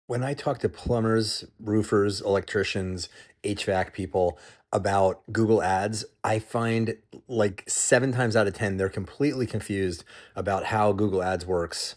When I talk to plumbers, roofers, electricians, HVAC people about Google Ads, I find like 7 times out of 10, they're completely confused about how Google Ads works.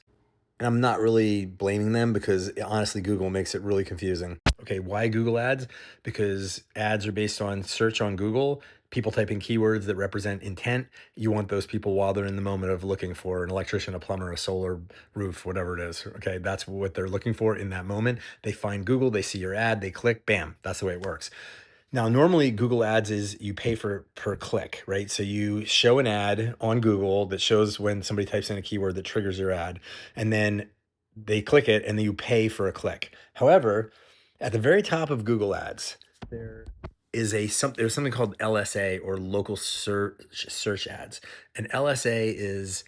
And I'm not really blaming them because honestly, Google makes it really confusing. Okay, why Google Ads? Because ads are based on search on Google, people typing keywords that represent intent. You want those people while they're in the moment of looking for an electrician, a plumber, a solar roof, whatever it is. Okay, that's what they're looking for in that moment. They find Google, they see your ad, they click, bam, that's the way it works. Now, normally Google Ads is you pay for per click, right? So you show an ad on Google that shows when somebody types in a keyword that triggers your ad, and then they click it and then you pay for a click. However, at the very top of Google Ads, there there's something called LSA or local search ads. And LSA is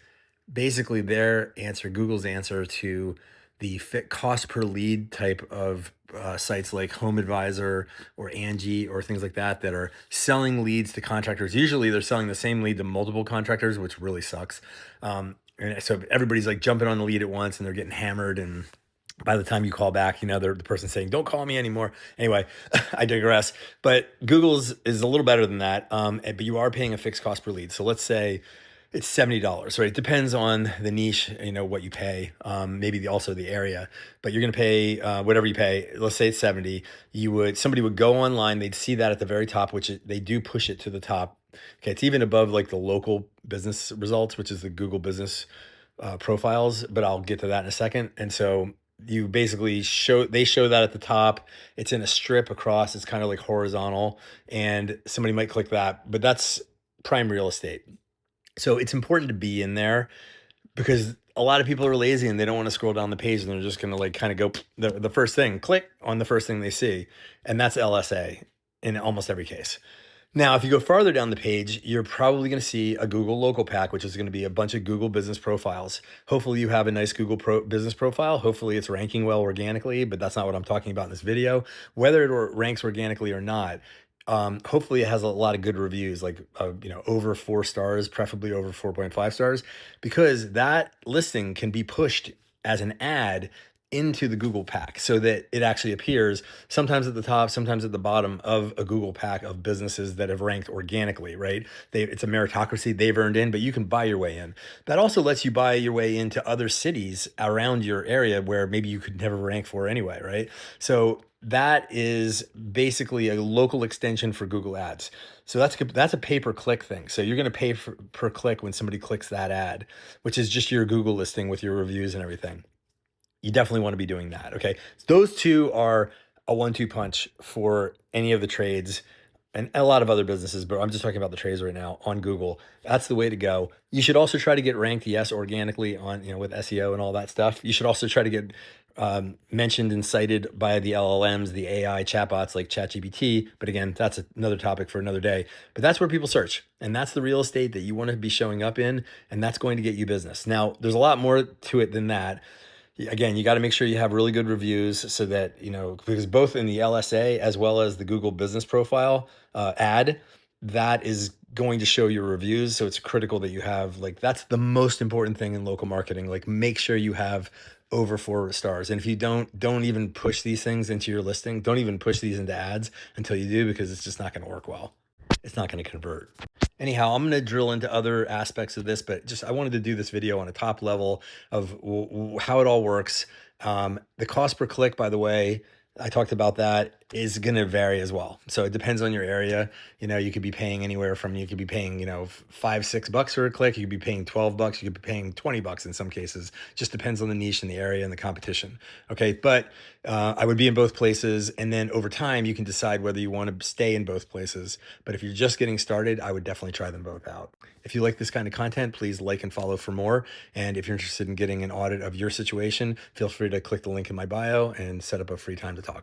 basically their answer, Google's answer to the fit cost per lead type of sites like Home Advisor or Angie or things like that that are selling leads to contractors. Usually they're selling the same lead to multiple contractors, which really sucks. And so everybody's like jumping on the lead at once and they're getting hammered. And by the time you call back, they're the person saying, don't call me anymore. Anyway, I digress. But Google's is a little better than that. But you are paying a fixed cost per lead. So let's say it's $70, right? It depends on the niche, what you pay, maybe also the area, but you're going to pay whatever you pay. Let's say it's 70. Somebody would go online, they'd see that at the very top, they do push it to the top. Okay, it's even above like the local business results, which is the Google business profiles, but I'll get to that in a second. And so you basically they show that at the top. It's in a strip across. It's kind of like horizontal, and somebody might click that, but that's prime real estate. So it's important to be in there because a lot of people are lazy and they don't want to scroll down the page and they're just going to like kind of go the first thing, click on the first thing they see. And that's LSA in almost every case. Now, if you go farther down the page, you're probably going to see a Google local pack, which is going to be a bunch of Google business profiles. Hopefully you have a nice business profile. Hopefully it's ranking well organically, but that's not what I'm talking about in this video. Whether it ranks organically or not, hopefully it has a lot of good reviews, like, over 4 stars, preferably over 4.5 stars, because that listing can be pushed as an ad into the Google pack so that it actually appears sometimes at the top, sometimes at the bottom of a Google pack of businesses that have ranked organically, right? It's a meritocracy, they've earned in, but you can buy your way in. That also lets you buy your way into other cities around your area where maybe you could never rank for anyway, right? So that is basically a local extension for Google Ads. So that's a pay-per-click thing. So you're going to pay per click when somebody clicks that ad, which is just your Google listing with your reviews and everything. You definitely want to be doing that. Okay. Those two are a 1-2 punch for any of the trades and a lot of other businesses, but I'm just talking about the trades right now on Google. That's the way to go. You should also try to get ranked, yes, organically on, with SEO and all that stuff. You should also try to get mentioned and cited by the LLMs, the AI chatbots like ChatGPT. But again, that's another topic for another day. But that's where people search. And that's the real estate that you want to be showing up in. And that's going to get you business. Now, there's a lot more to it than that. Again, you got to make sure you have really good reviews so that, because both in the LSA as well as the Google business profile ad, that is going to show your reviews. So it's critical that you have, that's the most important thing in local marketing. Like, make sure you have over 4 stars. And if you don't even push these things into your listing, don't even push these into ads until you do, because it's just not going to work well. It's not going to convert. Anyhow, I'm going to drill into other aspects of this, but I wanted to do this video on a top level of how it all works. The cost per click, by the way, I talked about that, is going to vary as well. So it depends on your area. You could be paying anywhere from, you could be paying, $5-6 for a click. You could be paying $12. You could be paying $20 in some cases. Just depends on the niche and the area and the competition. Okay. But I would be in both places. And then over time, you can decide whether you want to stay in both places. But if you're just getting started, I would definitely try them both out. If you like this kind of content, please like and follow for more. And if you're interested in getting an audit of your situation, feel free to click the link in my bio and set up a free time to talk.